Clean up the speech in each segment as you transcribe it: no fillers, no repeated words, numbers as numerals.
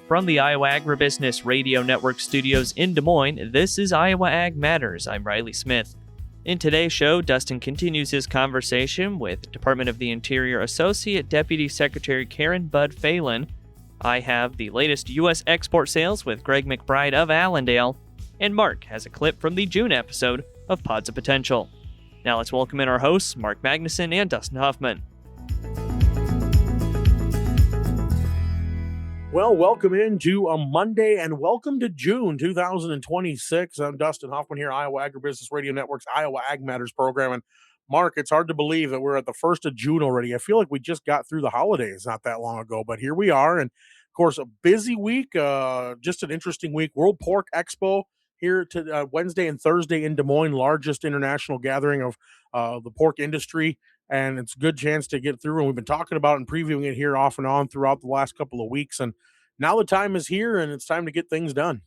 From the Iowa Agribusiness Radio Network studios in Des Moines, this is Iowa Ag Matters. I'm Riley Smith. In today's show, Dustin continues his conversation with Department of the Interior Associate Deputy Secretary Karen Budd-Falen. I have the latest U.S. export sales with Greg McBride of Allendale, and Mark has a clip from the June episode of Pods of Potential. Now let's welcome in our hosts, Mark Magnuson and Dustin Hoffman. Well, welcome into a Monday and welcome to June 2026. I'm Dustin Hoffman here, Iowa Agribusiness Radio Network's Iowa Ag Matters program. And Mark, it's hard to believe that we're at the 1st of June already. I feel like we just got through the holidays not that long ago, but here we are. And of course, a busy week, just an interesting week. World Pork Expo here to Wednesday and Thursday in Des Moines, largest international gathering of the pork industry. And it's a good chance to get through. And we've been talking about and previewing it here off and on throughout the last couple of weeks. And now the time is here and it's time to get things done.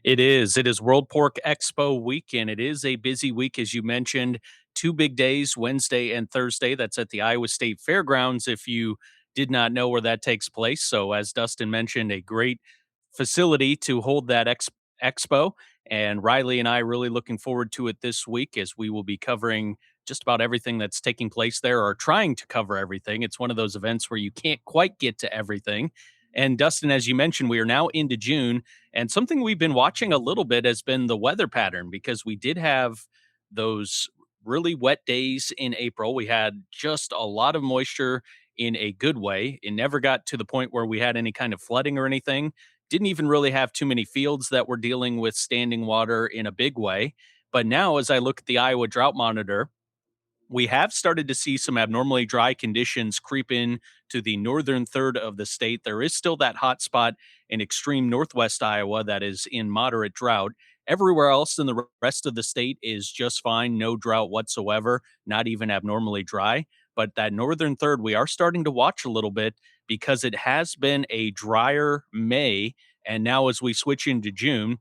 It is. It is World Pork Expo weekend. It is a busy week, as you mentioned. 2 big days, Wednesday and Thursday. That's at the Iowa State Fairgrounds, if you did not know where that takes place. So as Dustin mentioned, a great facility to hold that expo. And Riley and I really looking forward to it this week, as we will be covering just about everything that's taking place there, or trying to cover everything. It's one of those events where you can't quite get to everything. And Dustin, as you mentioned, we are now into June, and something we've been watching a little bit has been the weather pattern, because we did have those really wet days in April. We had just a lot of moisture in a good way. It never got to the point where we had any kind of flooding or anything. Didn't even really have too many fields that were dealing with standing water in a big way. But now, as I look at the Iowa Drought Monitor, we have started to see some abnormally dry conditions creep in to the northern third of the state. There is still that hot spot in extreme northwest Iowa that is in moderate drought. Everywhere else in the rest of the state is just fine, no drought whatsoever, not even abnormally dry. But that northern third, we are starting to watch a little bit, because it has been a drier May. And now as we switch into June,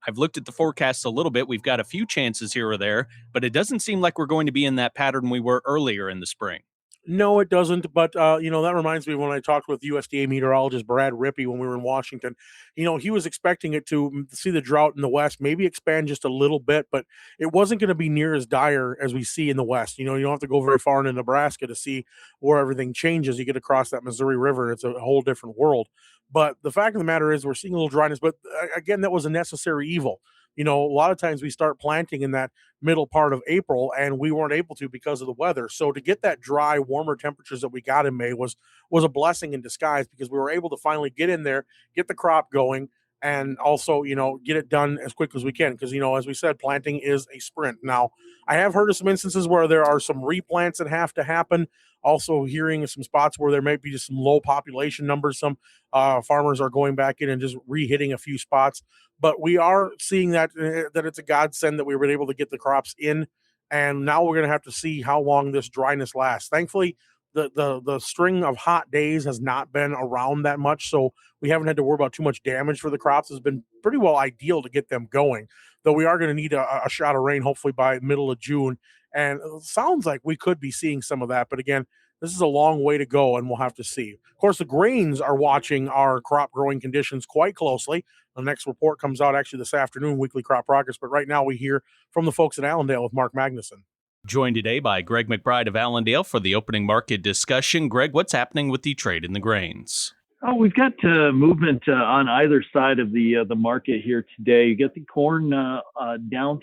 I've looked at the forecast a little bit. We've got a few chances here or there, but it doesn't seem like we're going to be in that pattern we were earlier in the spring. No, it doesn't. But, that reminds me when I talked with USDA meteorologist Brad Rippey when we were in Washington. He was expecting it to see the drought in the West maybe expand just a little bit, but it wasn't going to be near as dire as we see in the West. You don't have to go very far into Nebraska to see where everything changes. You get across that Missouri River, and it's a whole different world. But the fact of the matter is we're seeing a little dryness. But, again, that was a necessary evil. A lot of times we start planting in that middle part of April, and we weren't able to because of the weather. So to get that dry, warmer temperatures that we got in May was a blessing in disguise, because we were able to finally get in there, get the crop going, and also, get it done as quick as we can. Because, as we said, planting is a sprint. Now, I have heard of some instances where there are some replants that have to happen. Also hearing some spots where there might be just some low population numbers. Some farmers are going back in and just re-hitting a few spots. But we are seeing that it's a godsend that we were able to get the crops in. And now we're going to have to see how long this dryness lasts. Thankfully, the string of hot days has not been around that much, so we haven't had to worry about too much damage for the crops. It's been pretty well ideal to get them going, though we are going to need a shot of rain hopefully by middle of June. And it sounds like we could be seeing some of that. But again, this is a long way to go, and we'll have to see. Of course, the grains are watching our crop growing conditions quite closely. The next report comes out actually this afternoon, weekly crop progress. But right now we hear from the folks at Allendale with Mark Magnuson. Joined today by Greg McBride of Allendale for the opening market discussion. Greg, what's happening with the trade in the grains? Oh, we've got movement on either side of the market here today. You get the corn down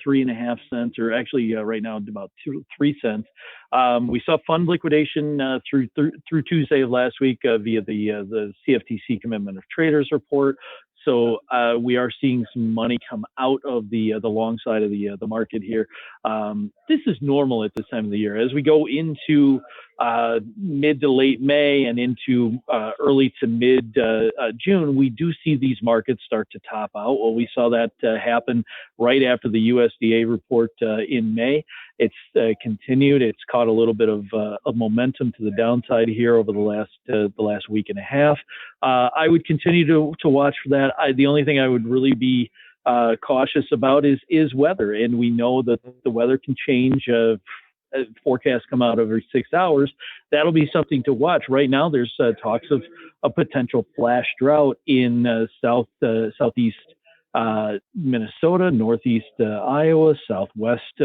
3.5 cents, or actually right now about 3 cents. We saw fund liquidation through Tuesday of last week via the CFTC Commitment of Traders report. So we are seeing some money come out of the long side of the market here. This is normal at this time of the year. As we go into mid to late May and into early to mid June, we do see these markets start to top out. Well, we saw that happen right after the USDA report in May. It's continued. It's caught a little bit of momentum to the downside here over the last week and a half. I would continue to watch for that. The only thing I would really be cautious about is weather, and we know that the weather can change forecasts come out every 6 hours. That'll be something to watch. Right now, there's talks of a potential flash drought in southeast Minnesota, northeast Iowa, southwest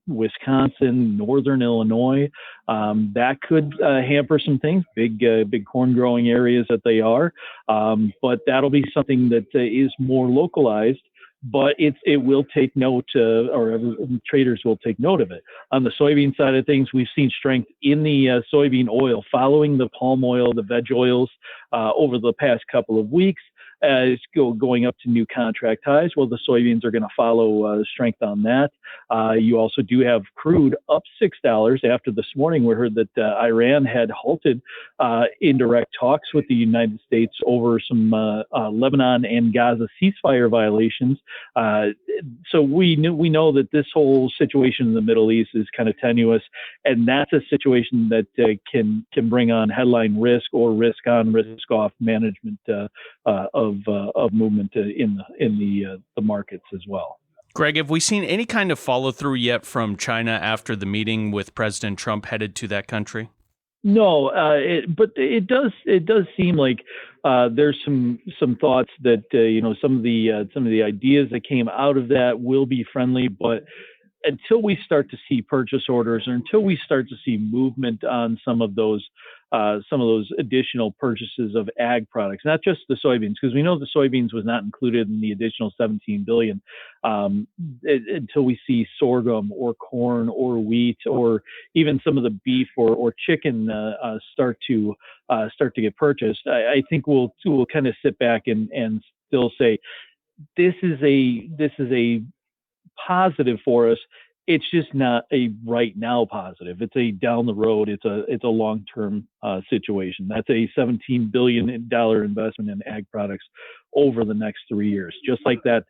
Wisconsin, northern Illinois. That could hamper some things, big corn growing areas that they are. But that'll be something that is more localized. But it will take note, or traders will take note of it. On the soybean side of things, we've seen strength in the soybean oil following the palm oil, the veg oils over the past couple of weeks. It's going up to new contract highs. Well, the soybeans are going to follow strength on that. You also do have crude up $6 after this morning. We heard that Iran had halted indirect talks with the United States over some Lebanon and Gaza ceasefire violations. So we know that this whole situation in the Middle East is kind of tenuous, and that's a situation that can bring on headline risk or risk on, risk off management of movement in the markets as well. Greg, have we seen any kind of follow through yet from China after the meeting with President Trump headed to that country? No, but it does seem like there's some thoughts that some of the ideas that came out of that will be friendly, but until we start to see purchase orders, or until we start to see movement on some of those additional purchases of ag products, not just the soybeans, because we know the soybeans was not included in the additional $17 billion, until we see sorghum or corn or wheat or even some of the beef or chicken start to get purchased. I think we'll kind of sit back and still say this is a positive for us. It's just not a right now positive. It's a down the road. It's a long term situation. That's a $17 billion investment in ag products over the next 3 years. Just like that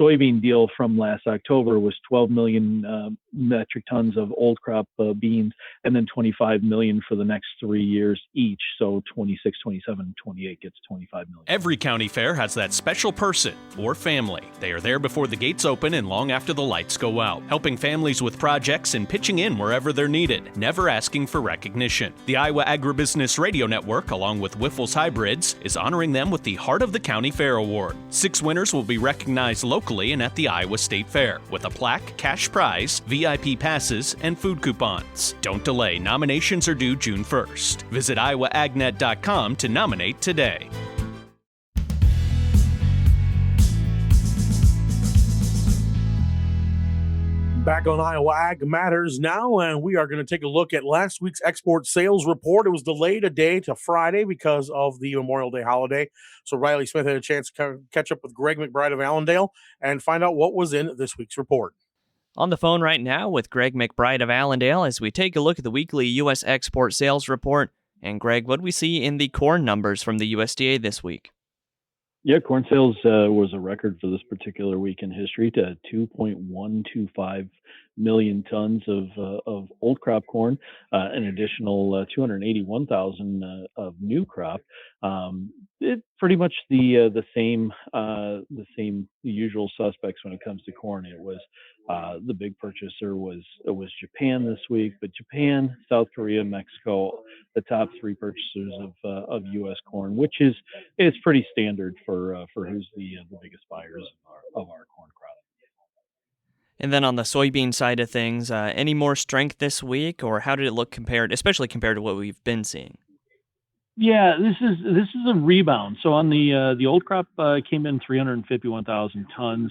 soybean deal from last October was 12 million metric tons of old crop beans, and then 25 million for the next 3 years each. So 26, 27, and 28 gets 25 million. Every county fair has that special person or family. They are there before the gates open and long after the lights go out, helping families with projects and pitching in wherever they're needed, never asking for recognition. The Iowa Agribusiness Radio Network, along with Wiffles Hybrids, is honoring them with the Heart of the County Fair Award. 6 winners will be recognized locally and at the Iowa State Fair with a plaque, cash prize, VIP passes, and food coupons. Don't delay. Nominations are due June 1st. Visit iowaagnet.com to nominate today. Back on Iowa Ag Matters now, and we are going to take a look at last week's export sales report. It was delayed a day to Friday because of the Memorial Day holiday. So Riley Smith had a chance to catch up with Greg McBride of Allendale and find out what was in this week's report. On the phone right now with Greg McBride of Allendale as we take a look at the weekly U.S. export sales report. And Greg, what do we see in the corn numbers from the USDA this week? Yeah, corn sales was a record for this particular week in history, to 2.125 million tons of old crop corn, an additional 281,000 of new crop. It pretty much the same usual suspects when it comes to corn. It was the big purchaser was Japan this week, but Japan, South Korea, Mexico, the top 3 purchasers of U.S. corn, which is pretty standard for who's the biggest buyers of our corn crop. And then on the soybean side of things, any more strength this week, or how did it look especially compared to what we've been seeing? Yeah, this is a rebound. So on the old crop came in 351,000 tons.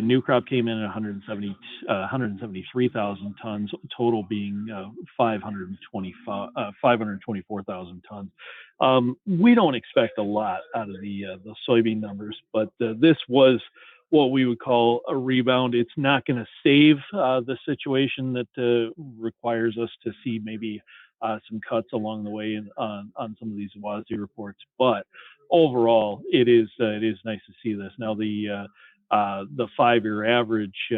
New crop came in at 173,000 tons. Total being 524,000 tons. We don't expect a lot out of the soybean numbers, but this was what we would call a rebound. It's not going to save the situation that requires us to see maybe some cuts along the way on some of these WASDE reports, but overall, it is nice to see this. Now, the 5-year average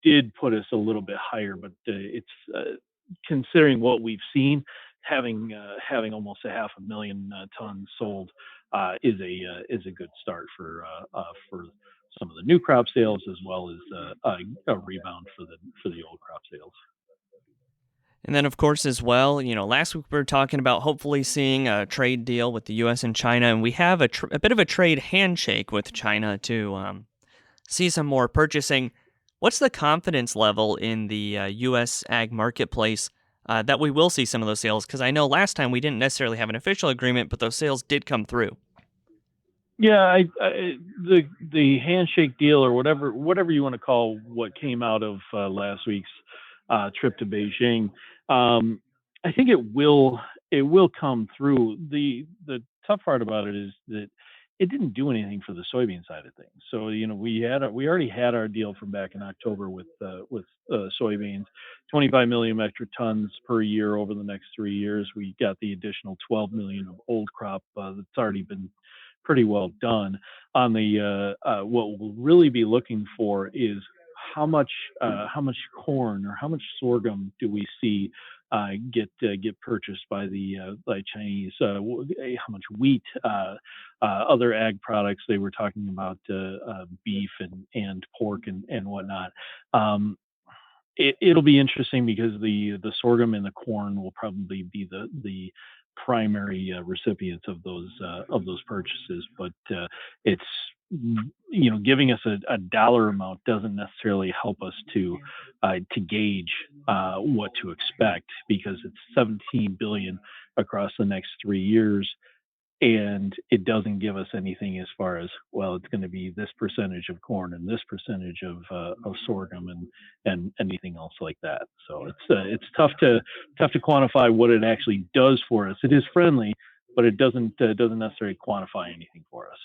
did put us a little bit higher, but it's considering what we've seen, having almost 500,000 tons sold is a good start for some of the new crop sales, as well as a rebound for the old crop sales. And then, of course, as well, last week we were talking about hopefully seeing a trade deal with the U.S. and China, and we have a bit of a trade handshake with China to see some more purchasing. What's the confidence level in the U.S. ag marketplace that we will see some of those sales? Because I know last time we didn't necessarily have an official agreement, but those sales did come through. Yeah, the handshake deal, or whatever you want to call what came out of last week's trip to Beijing, I think it will come through. The tough part about it is that it didn't do anything for the soybean side of things. So we already had our deal from back in October with soybeans, 25 million metric tons per year over the next 3 years. We got the additional 12 million of old crop that's already been pretty well done. On the what we'll really be looking for is how much corn or how much sorghum do we see get purchased by by Chinese? How much wheat, other ag products? They were talking about beef and pork and whatnot. It'll be interesting because the sorghum and the corn will probably be the primary recipients of those purchases, but it's giving us a dollar amount doesn't necessarily help us to gauge what to expect, because it's 17 billion across the next 3 years, and it doesn't give us anything as far as, well, it's going to be this percentage of corn and this percentage of sorghum and anything else like that. So it's tough to quantify what it actually does for us. It is friendly, but it doesn't necessarily quantify anything for us.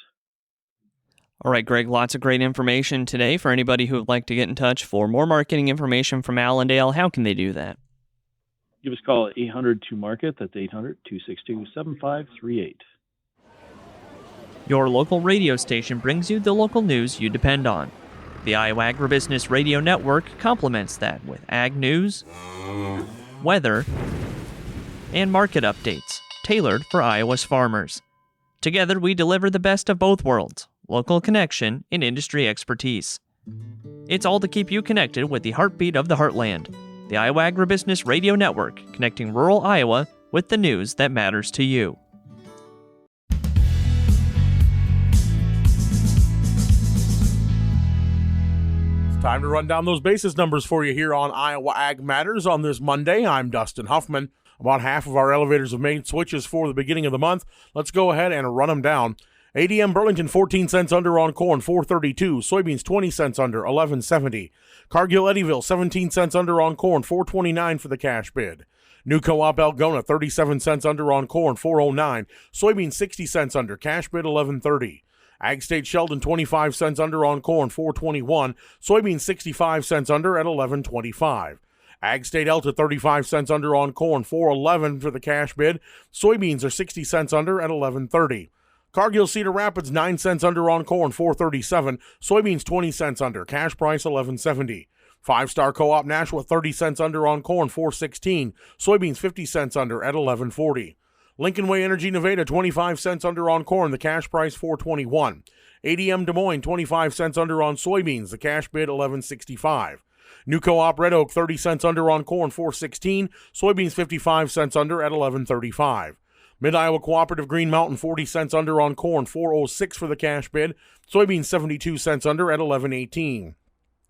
All right, Greg, lots of great information today. For anybody who would like to get in touch for more marketing information from Allendale, how can they do that? Give us a call at 800-2-MARKET. That's 800-262-7538. Your local radio station brings you the local news you depend on. The Iowa Agribusiness Radio Network complements that with ag news, weather, and market updates tailored for Iowa's farmers. Together, we deliver the best of both worlds, local connection and industry expertise. It's all to keep you connected with the heartbeat of the heartland. The Iowa Agribusiness Radio Network, connecting rural Iowa with the news that matters to you. Time to run down those basis numbers for you here on Iowa Ag Matters on this Monday. I'm Dustin Huffman. About half of our elevators have made switches for the beginning of the month. Let's go ahead and run them down. ADM Burlington 14 cents under on corn, $4.32. Soybeans 20 cents under, $11.70. Cargill Eddyville 17 cents under on corn, $4.29 for the cash bid. New Co-op Algona 37 cents under on corn, $4.09. Soybeans 60 cents under, cash bid $11.30. Ag State Sheldon 25 cents under on corn, $4.21. Soybeans 65 cents under at $11.25. Ag State Elta 35 cents under on corn, $4.11 for the cash bid. Soybeans are 60 cents under at $11.30. Cargill Cedar Rapids 9 cents under on corn, $4.37. Soybeans 20 cents under, cash price $11.70. Five Star Co-op Nashua 30 cents under on corn, $4.16. Soybeans 50 cents under at $11.40. Lincoln Way Energy Nevada 25 cents under on corn, the cash price $4.21. ADM Des Moines 25 cents under on soybeans, the cash bid $11.65. New Co-op Red Oak 30 cents under on corn, $4.16. Soybeans 55 cents under at $11.35. Mid-Iowa Cooperative Green Mountain 40 cents under on corn, $4.06 for the cash bid. Soybeans 72 cents under at $11.18.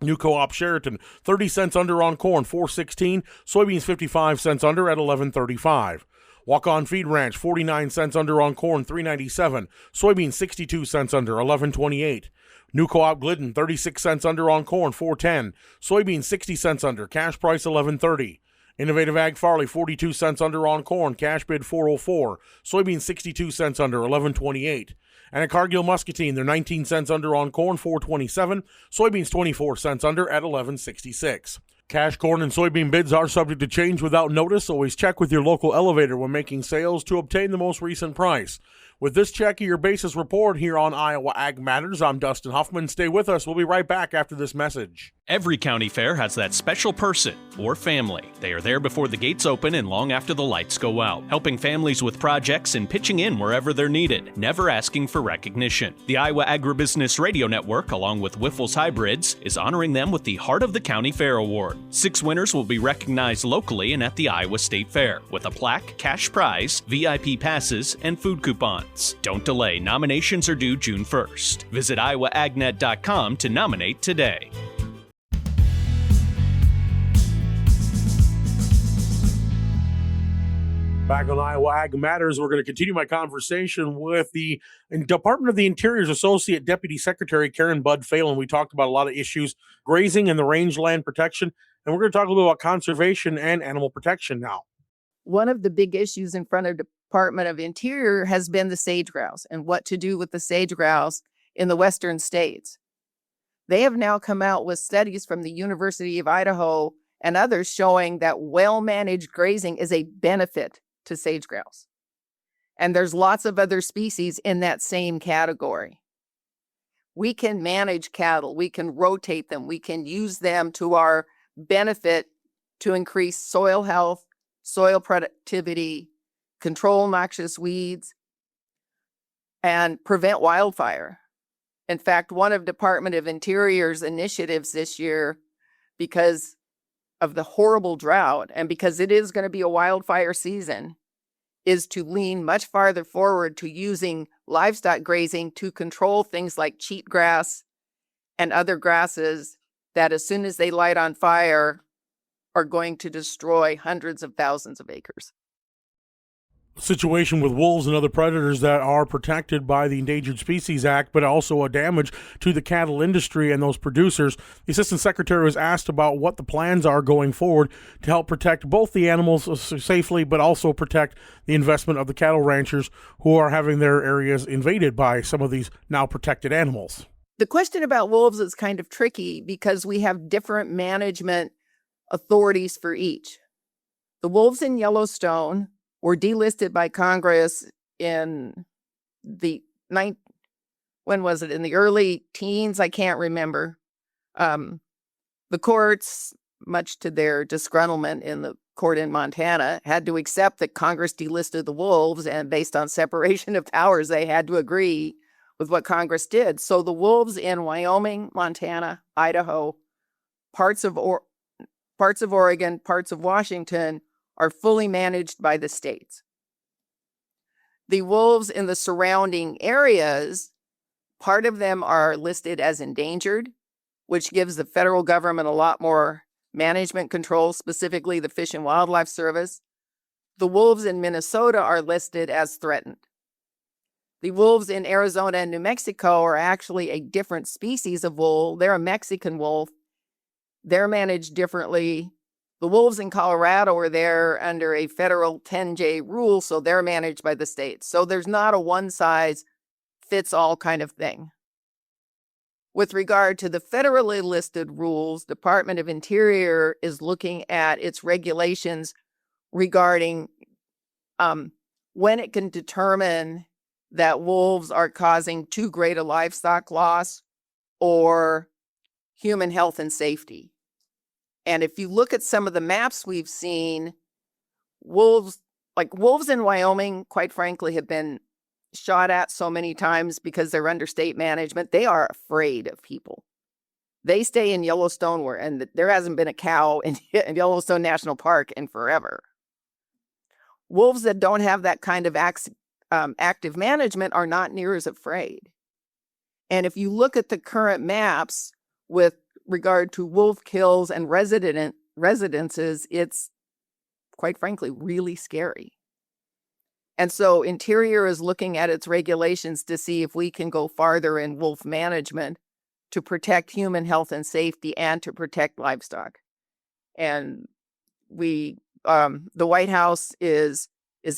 New Co-op Sheraton 30 cents under on corn, $4.16. Soybeans 55 cents under at $11.35. Walk-On Feed Ranch 49 cents under on corn, $3.97. Soybeans 62 cents under, $11.28. New Co-op Glidden 36 cents under on corn, $4.10. Soybeans 60 cents under, cash price $11.30. Innovative Ag Farley 42 cents under on corn, cash bid $4.04. Soybeans 62 cents under, $11.28. And at Cargill Muscatine, they're 19 cents under on corn, $4.27. Soybeans 24 cents under at $11.66. Cash corn and soybean bids are subject to change without notice. Always check with your local elevator when making sales to obtain the most recent price. With this check of your basis report here on Iowa Ag Matters, I'm Dustin Huffman. Stay with us. We'll be right back after this message. Every county fair has that special person or family. They are there before the gates open and long after the lights go out, helping families with projects and pitching in wherever they're needed, never asking for recognition. The Iowa Agribusiness Radio Network, along with Wiffles Hybrids, is honoring them with the Heart of the County Fair Award. 6 winners will be recognized locally and at the Iowa State Fair, with a plaque, cash prize, VIP passes, and food coupons. Don't delay. Nominations are due June 1st. Visit iowaagnet.com to nominate today. Back on Iowa Ag Matters, we're going to continue my conversation with the Department of the Interior's Associate Deputy Secretary, Karen Budd-Falen. We talked about a lot of issues, grazing and the rangeland protection, and we're going to talk a little bit about conservation and animal protection now. One of the big issues in front of the Department of Interior has been the sage grouse and what to do with the sage grouse in the western states. They have now come out with studies from the University of Idaho and others showing that well-managed grazing is a benefit to sage grouse. And there's lots of other species in that same category. We can manage cattle, we can rotate them, we can use them to our benefit to increase soil health, soil productivity, control noxious weeds, and prevent wildfire. In fact, one of Department of Interior's initiatives this year, because of the horrible drought, and because it is going to be a wildfire season, is to lean much farther forward to using livestock grazing to control things like cheatgrass and other grasses that, as soon as they light on fire, are going to destroy hundreds of thousands of acres. Situation with wolves and other predators that are protected by the Endangered Species Act, but also a damage to the cattle industry and those producers. The Assistant Secretary was asked about what the plans are going forward to help protect both the animals safely, but also protect the investment of the cattle ranchers who are having their areas invaded by some of these now protected animals. The question about wolves is kind of tricky because we have different management authorities for each. The wolves in Yellowstone were delisted by Congress in the in the early teens? I can't remember. The courts, much to their disgruntlement in the court in Montana, had to accept that Congress delisted the wolves, and based on separation of powers, they had to agree with what Congress did. So the wolves in Wyoming, Montana, Idaho, parts of Oregon, parts of Washington are fully managed by the states. The wolves in the surrounding areas, part of them are listed as endangered, which gives the federal government a lot more management control, specifically the Fish and Wildlife Service. The wolves in Minnesota are listed as threatened. The wolves in Arizona and New Mexico are actually a different species of wolf. They're a Mexican wolf. They're managed differently. The wolves in Colorado are there under a federal 10J rule, so they're managed by the states. So there's not a one-size-fits-all kind of thing. With regard to the federally listed rules, Department of Interior is looking at its regulations regarding when it can determine that wolves are causing too great a livestock loss or human health and safety. And if you look at some of the maps we've seen, wolves in Wyoming, quite frankly, have been shot at so many times because they're under state management. They are afraid of people. They stay in Yellowstone and there hasn't been a cow in Yellowstone National Park in forever. Wolves that don't have that kind of active management are not near as afraid. And if you look at the current maps with regard to wolf kills and residences, it's quite frankly really scary. And so Interior is looking at its regulations to see if we can go farther in wolf management to protect human health and safety and to protect livestock. And the White House is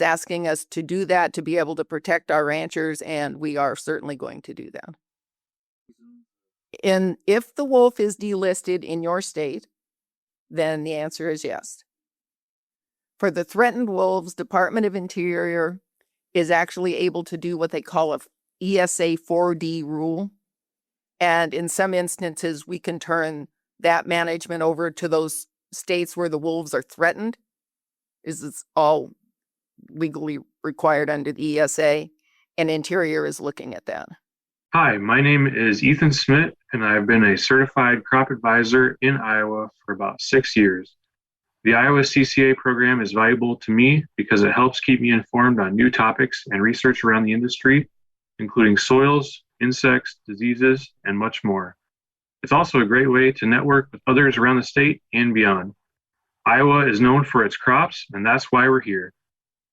asking us to do that to be able to protect our ranchers, and we are certainly going to do that. And if the wolf is delisted in your state, then the answer is yes. For the threatened wolves, Department of Interior is actually able to do what they call a ESA 4D rule. And in some instances, we can turn that management over to those states where the wolves are threatened. It's all legally required under the ESA, and Interior is looking at that. Hi, my name is Ethan Smith, and I've been a certified crop advisor in Iowa for about 6 years. The Iowa CCA program is valuable to me because it helps keep me informed on new topics and research around the industry, including soils, insects, diseases, and much more. It's also a great way to network with others around the state and beyond. Iowa is known for its crops, and that's why we're here.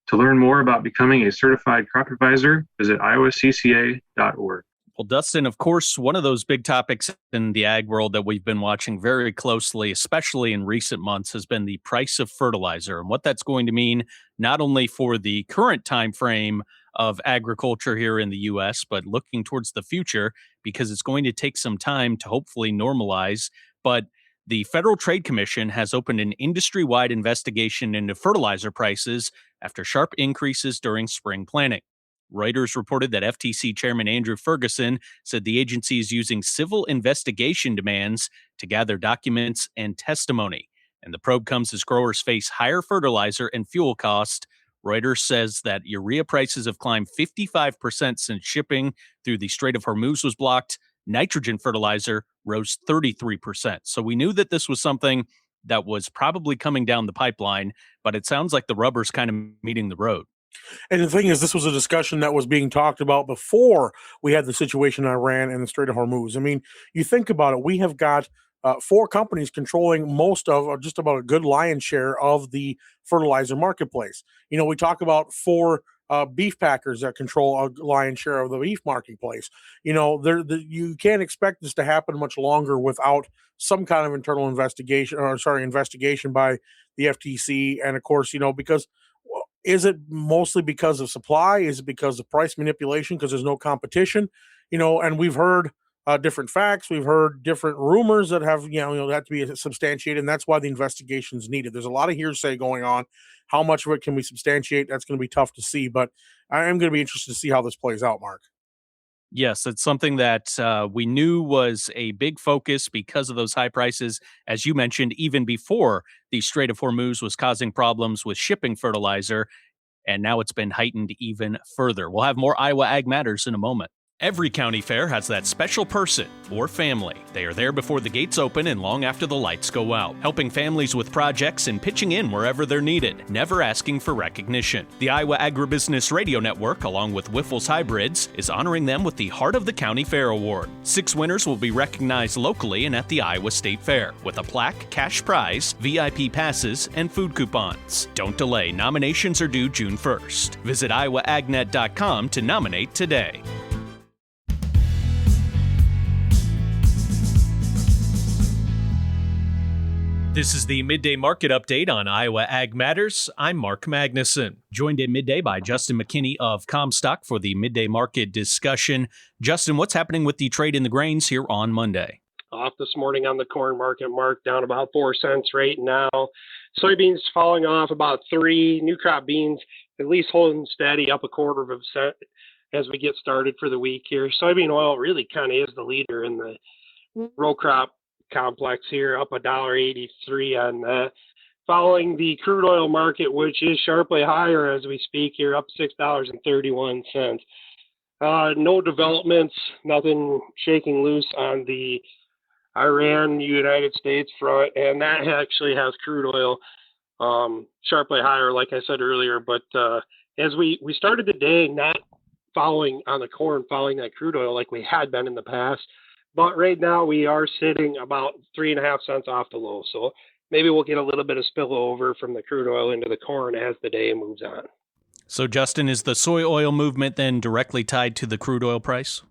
To learn more about becoming a certified crop advisor, visit iowacca.org. Well, Dustin, of course, one of those big topics in the ag world that we've been watching very closely, especially in recent months, has been the price of fertilizer and what that's going to mean not only for the current time frame of agriculture here in the U.S., but looking towards the future, because it's going to take some time to hopefully normalize. But the Federal Trade Commission has opened an industry-wide investigation into fertilizer prices after sharp increases during spring planting. Reuters reported that FTC Chairman Andrew Ferguson said the agency is using civil investigation demands to gather documents and testimony. And the probe comes as growers face higher fertilizer and fuel costs. Reuters says that urea prices have climbed 55% since shipping through the Strait of Hormuz was blocked. Nitrogen fertilizer rose 33%. So we knew that this was something that was probably coming down the pipeline, but it sounds like the rubber's kind of meeting the road. And the thing is, this was a discussion that was being talked about before we had the situation in Iran and the Strait of Hormuz. I mean, you think about it, we have got 4 companies controlling most of, or just about a good lion's share of the fertilizer marketplace. You know, we talk about 4 beef packers that control a lion's share of the beef marketplace. You know, you can't expect this to happen much longer without some kind of internal investigation by the FTC. And of course, you know, because is it mostly because of supply? Is it because of price manipulation? Because there's no competition, you know, and we've heard different facts. We've heard different rumors that have, have to be substantiated. And that's why the investigation is needed. There's a lot of hearsay going on. How much of it can we substantiate? That's going to be tough to see, but I am going to be interested to see how this plays out, Mark. Yes, it's something that we knew was a big focus because of those high prices, as you mentioned, even before the Strait of Hormuz was causing problems with shipping fertilizer, and now it's been heightened even further. We'll have more Iowa Ag Matters in a moment. Every county fair has that special person or family. They are there before the gates open and long after the lights go out, helping families with projects and pitching in wherever they're needed, never asking for recognition. The Iowa Agribusiness Radio Network, along with Wiffles Hybrids, is honoring them with the Heart of the County Fair Award. 6 winners will be recognized locally and at the Iowa State Fair, with a plaque, cash prize, VIP passes, and food coupons. Don't delay. Nominations are due June 1st. Visit iowaagnet.com to nominate today. This is the Midday Market Update on Iowa Ag Matters. I'm Mark Magnuson, joined at midday by Justin McKinney of Comstock for the Midday Market discussion. Justin, what's happening with the trade in the grains here on Monday? Off this morning on the corn market, Mark, down about 4 cents right now. Soybeans falling off about 3. New crop beans at least holding steady, up 1/4 cent as we get started for the week here. Soybean oil really kind of is the leader in the row crop complex here, up $1.83 on that. Following the crude oil market, which is sharply higher as we speak here, up $6.31. No developments, nothing shaking loose on the Iran-United States front, and that actually has crude oil sharply higher, like I said earlier. But as we started the day not following on the corn, following that crude oil like we had been in the past, but right now we are sitting about 3.5 cents off the low. So maybe we'll get a little bit of spillover from the crude oil into the corn as the day moves on. So, Justin, is the soy oil movement then directly tied to the crude oil price?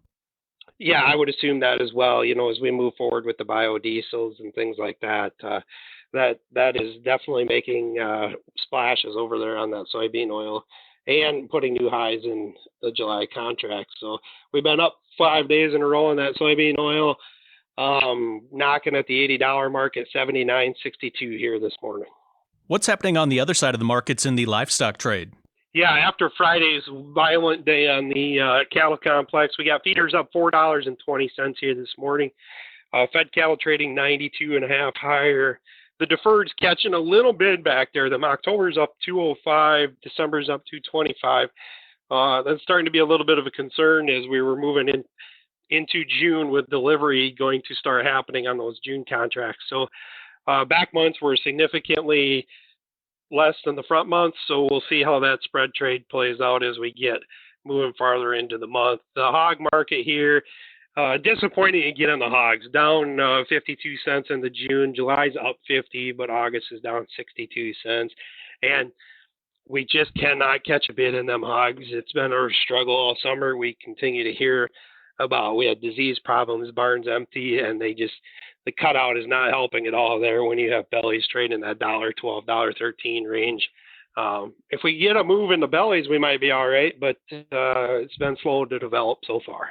Yeah, I would assume that as well. You know, as we move forward with the biodiesels and things like that, that is definitely making splashes over there on that soybean oil and putting new highs in the July contract. So we've been up 5 days in a row on that soybean oil. knocking at the $80 mark at $79.62 here this morning. What's happening on the other side of the markets in the livestock trade? Yeah, after Friday's violent day on the cattle complex, we got feeders up $4.20 here this morning. Fed cattle trading 92.5 higher. The deferred's catching a little bid back there. The October's up 205, December's up 225. That's starting to be a little bit of a concern as we were moving into June with delivery going to start happening on those June contracts. So back months were significantly less than the front months, so we'll see how that spread trade plays out as we get moving farther into the month. The hog market here, disappointing again on the hogs, down 52 cents in the June. July's up 50, but August is down 62 cents. And we just cannot catch a bid in them hogs. It's been our struggle all summer. We continue to hear about, we had disease problems, barns empty, and the cutout is not helping at all there when you have bellies trading that $1.12, $1.13 range. If we get a move in the bellies, we might be all right, but it's been slow to develop so far.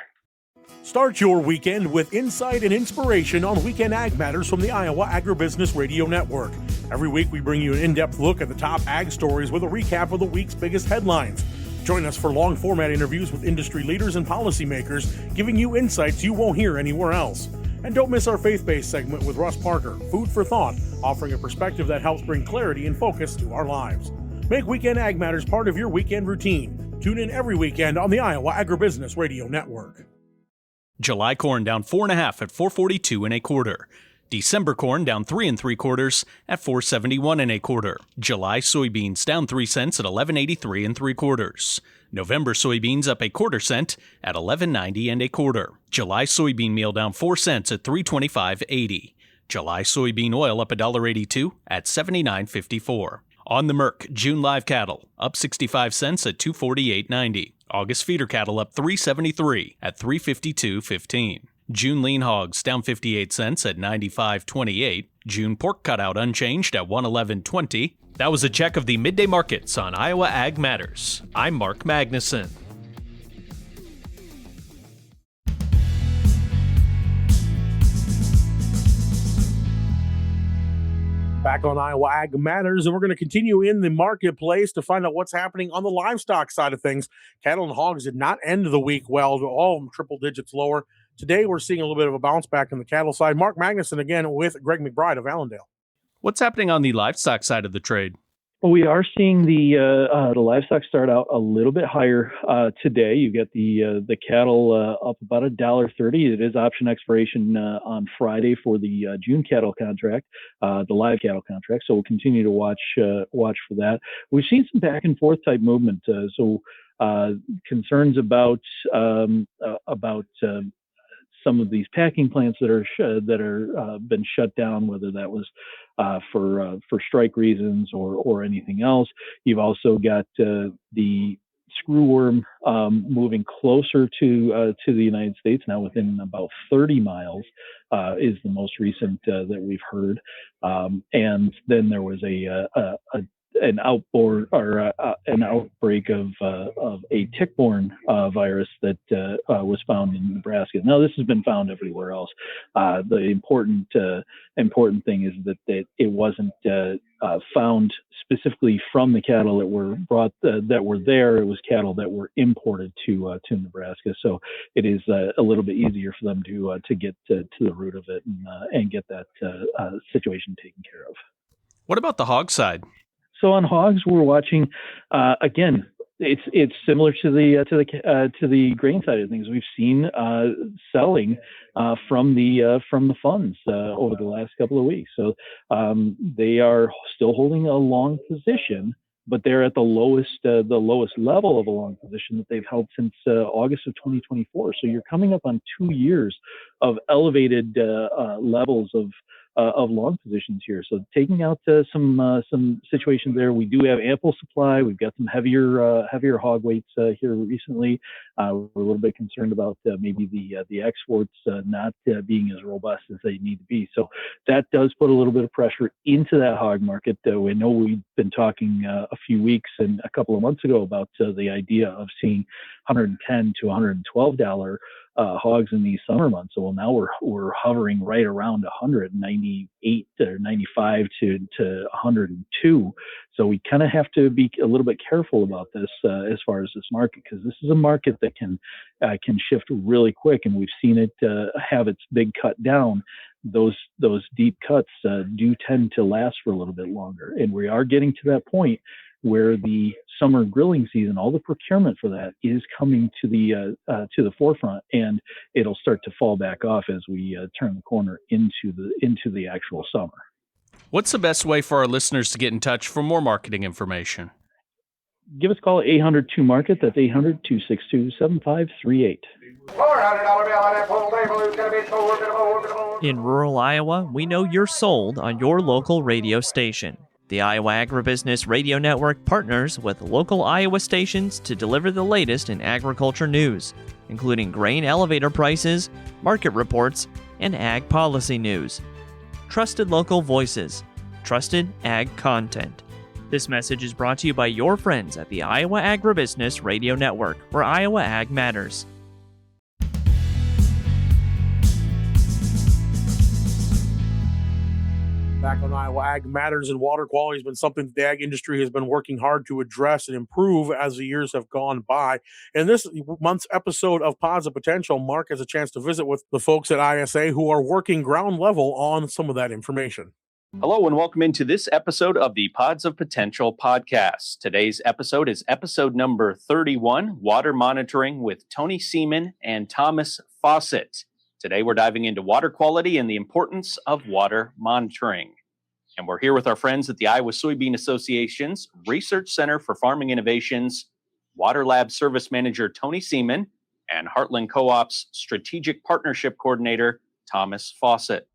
Start your weekend with insight and inspiration on Weekend Ag Matters from the Iowa Agribusiness Radio Network. Every week we bring you an in-depth look at the top ag stories with a recap of the week's biggest headlines. Join us for long-format interviews with industry leaders and policymakers, giving you insights you won't hear anywhere else. And don't miss our faith-based segment with Russ Parker, Food for Thought, offering a perspective that helps bring clarity and focus to our lives. Make Weekend Ag Matters part of your weekend routine. Tune in every weekend on the Iowa Agribusiness Radio Network. July corn down 4.5 at $4.42 1/4. December corn down 3 3/4 at $4.71 1/4. July soybeans down 3 cents at $11.83 3/4. November soybeans up 1/4 cent at $11.90 1/4. July soybean meal down 4 cents at $3.25.80. July soybean oil up $1.82 at $79.54. On the Merc, June live cattle up 65 cents at $248.90. August feeder cattle up $3.73 at $352.15. June lean hogs down 58 cents at $95.28. June pork cutout unchanged at $111.20. That was a check of the midday markets on Iowa Ag Matters. I'm Mark Magnuson. Back on Iowa Ag Matters, and we're going to continue in the marketplace to find out what's happening on the livestock side of things. Cattle and hogs did not end the week well, all of them triple digits lower. Today, we're seeing a little bit of a bounce back on the cattle side. Mark Magnuson again with Greg McBride of Allendale. What's happening on the livestock side of the trade? Well, we are seeing the livestock start out a little bit higher today. You get the cattle up about $1.30. It is option expiration on Friday for the June cattle contract, the live cattle contract. So we'll continue to watch for that. We've seen some back and forth type movement. Concerns about some of these packing plants that are been shut down, whether that was for strike reasons or anything else. You've also got the screwworm moving closer to the United States now, within about 30 miles is the most recent that we've heard. And then there was an outbreak of a tick-borne virus that was found in Nebraska. Now, this has been found everywhere else. The important thing is that it wasn't found specifically from the cattle that were brought that were there. It was cattle that were imported to Nebraska. So it is a little bit easier for them to get to the root of it and get that situation taken care of. What about the hog side? So on hogs, we're watching again. It's similar to the grain side of things. We've seen selling from the funds over the last couple of weeks. So they are still holding a long position, but they're at the lowest level of a long position that they've held since August of 2024. So you're coming up on 2 years of elevated levels of long positions here. So taking out some situations there. We do have ample supply. We've got some heavier hog weights here recently. We're a little bit concerned about maybe the exports not being as robust as they need to be. So that does put a little bit of pressure into that hog market. We know we've been talking a few weeks and a couple of months ago about the idea of seeing $110 to $112 hogs in these summer months. So well, now we're hovering right around 198 or 95 to 102. So we kind of have to be a little bit careful about this as far as this market, because this is a market that can shift really quick, and we've seen it have its big cut down. Those deep cuts do tend to last for a little bit longer, and we are getting to that point where the summer grilling season, all the procurement for that is coming to the forefront, and it'll start to fall back off as we turn the corner into the actual summer. What's the best way for our listeners to get in touch for more marketing information? Give us a call at 800-2-MARKET. That's 800-262-7538. In rural Iowa, we know you're sold on your local radio station. The Iowa Agribusiness Radio Network partners with local Iowa stations to deliver the latest in agriculture news, including grain elevator prices, market reports, and ag policy news. Trusted local voices, trusted ag content. This message is brought to you by your friends at the Iowa Agribusiness Radio Network, where Iowa Ag matters. Back on Iowa Ag Matters, and water quality has been something that the ag industry has been working hard to address and improve as the years have gone by. In this month's episode of Pods of Potential, Mark has a chance to visit with the folks at ISA who are working ground level on some of that information. Hello and welcome into this episode of the Pods of Potential podcast. Today's episode is episode number 31, Water Monitoring with Tony Seaman and Thomas Fawcett. Today we're diving into water quality and the importance of water monitoring. And we're here with our friends at the Iowa Soybean Association's Research Center for Farming Innovations, Water Lab Service Manager Tony Seaman, and Heartland Co-op's Strategic Partnership Coordinator Thomas Fawcett.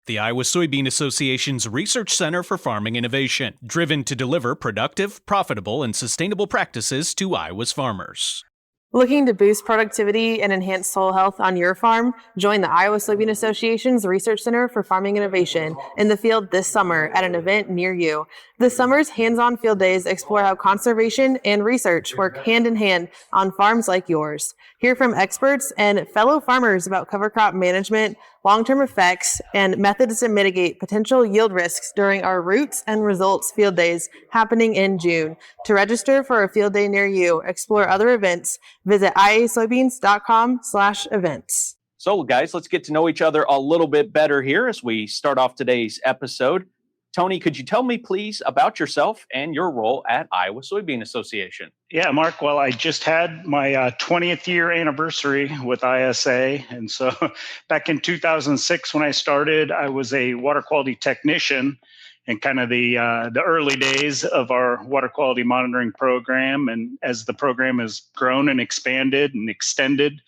The Iowa Soybean Association's Research Center for Farming Innovation, driven to deliver productive, profitable, and sustainable practices to Iowa's farmers. Looking to boost productivity and enhance soil health on your farm? Join the Iowa Soybean Association's Research Center for Farming Innovation in the field this summer at an event near you. This summer's hands-on field days explore how conservation and research work hand in hand on farms like yours. Hear from experts and fellow farmers about cover crop management, long-term effects, and methods to mitigate potential yield risks during our Roots and Results field days happening in June. To register for a field day near you, explore other events, visit iasoybeans.com/events. So guys, let's get to know each other a little bit better here as we start off today's episode. Tony, could you tell me please about yourself and your role at Iowa Soybean Association? Yeah, Mark. Well, I just had my 20th year anniversary with ISA. And so back in 2006, when I started, I was a water quality technician in kind of the early days of our water quality monitoring program. And as the program has grown and expanded and extended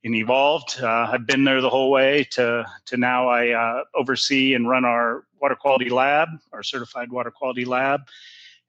and evolved, I've been there the whole way to now I oversee and run our water quality lab, our certified water quality lab,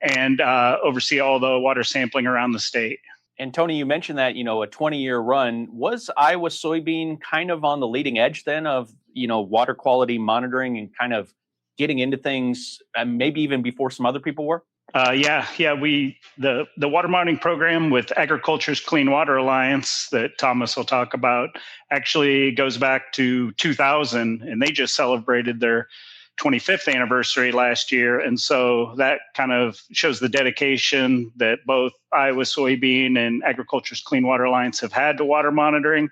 and oversee all the water sampling around the state. And Tony, you mentioned that, a 20-year run. Was Iowa Soybean kind of on the leading edge then of, water quality monitoring and kind of getting into things, maybe even before some other people were? Yeah. The water monitoring program with Agriculture's Clean Water Alliance that Thomas will talk about actually goes back to 2000, and they just celebrated their 25th anniversary last year. And so that kind of shows the dedication that both Iowa Soybean and Agriculture's Clean Water Alliance have had to water monitoring.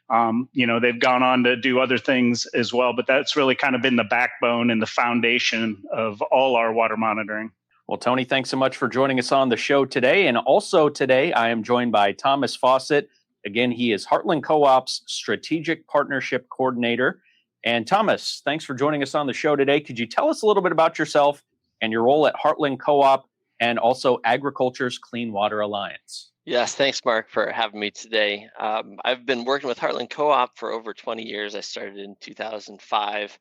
They've gone on to do other things as well, but that's really kind of been the backbone and the foundation of all our water monitoring. Well, Tony, thanks so much for joining us on the show today. And also today, I am joined by Thomas Fawcett. Again, he is Heartland Co-op's Strategic Partnership Coordinator. And Thomas, thanks for joining us on the show today. Could you tell us a little bit about yourself and your role at Heartland Co-op and also Agriculture's Clean Water Alliance? Yes, thanks, Mark, for having me today. I've been working with Heartland Co-op for over 20 years. I started in 2005,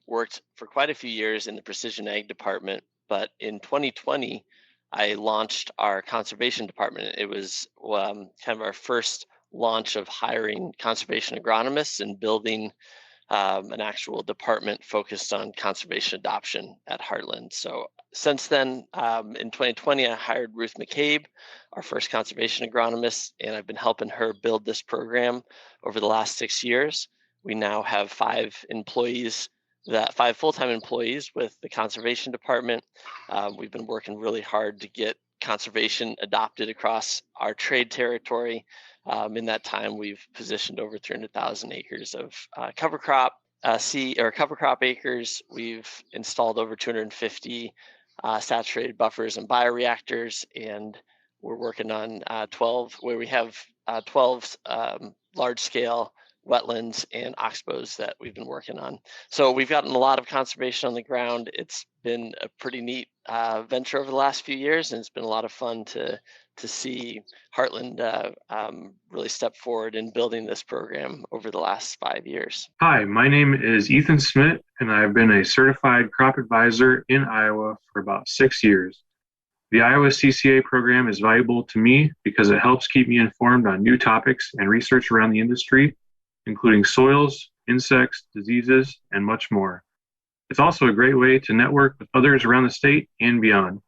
worked for quite a few years in the precision ag department. But in 2020, I launched our conservation department. It was kind of our first launch of hiring conservation agronomists and building an actual department focused on conservation adoption at Heartland. So since then, in 2020, I hired Ruth McCabe, our first conservation agronomist, and I've been helping her build this program over the last 6 years. We now have 5 full-time employees with the conservation department. We've been working really hard to get conservation adopted across our trade territory. In that time, we've positioned over 300,000 acres of cover crop acres. We've installed over 250 saturated buffers and bioreactors, and we're working on 12 large-scale wetlands and oxbows that we've been working on. So we've gotten a lot of conservation on the ground. It's been a pretty neat venture over the last few years, and it's been a lot of fun to see Heartland really step forward in building this program over the last 5 years. Hi, my name is Ethan Smith, and I've been a certified crop advisor in Iowa for about 6 years. The Iowa CCA program is valuable to me because it helps keep me informed on new topics and research around the industry, including soils, insects, diseases, and much more. It's also a great way to network with others around the state and beyond.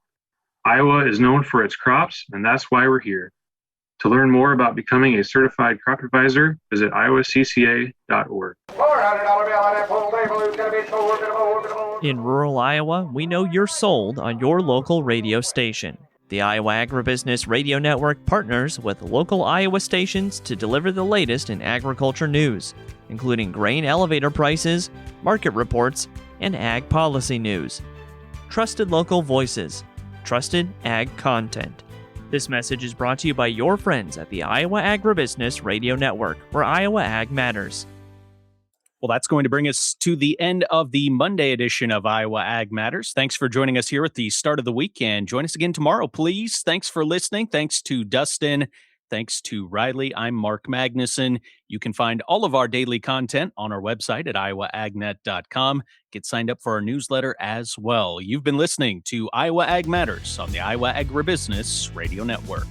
Iowa is known for its crops, and that's why we're here. To learn more about becoming a certified crop advisor, visit iowacca.org. In rural Iowa, we know you're sold on your local radio station. The Iowa Agribusiness Radio Network partners with local Iowa stations to deliver the latest in agriculture news, including grain elevator prices, market reports, and ag policy news. Trusted local voices, trusted ag content. This message is brought to you by your friends at the Iowa Agribusiness Radio Network, where Iowa Ag matters. Well, that's going to bring us to the end of the Monday edition of Iowa Ag Matters. Thanks for joining us here at the start of the week, and join us again tomorrow, please. Thanks for listening. Thanks to Dustin. Thanks to Riley. I'm Mark Magnuson. You can find all of our daily content on our website at iowaagnet.com. Get signed up for our newsletter as well. You've been listening to Iowa Ag Matters on the Iowa Agribusiness Radio Network.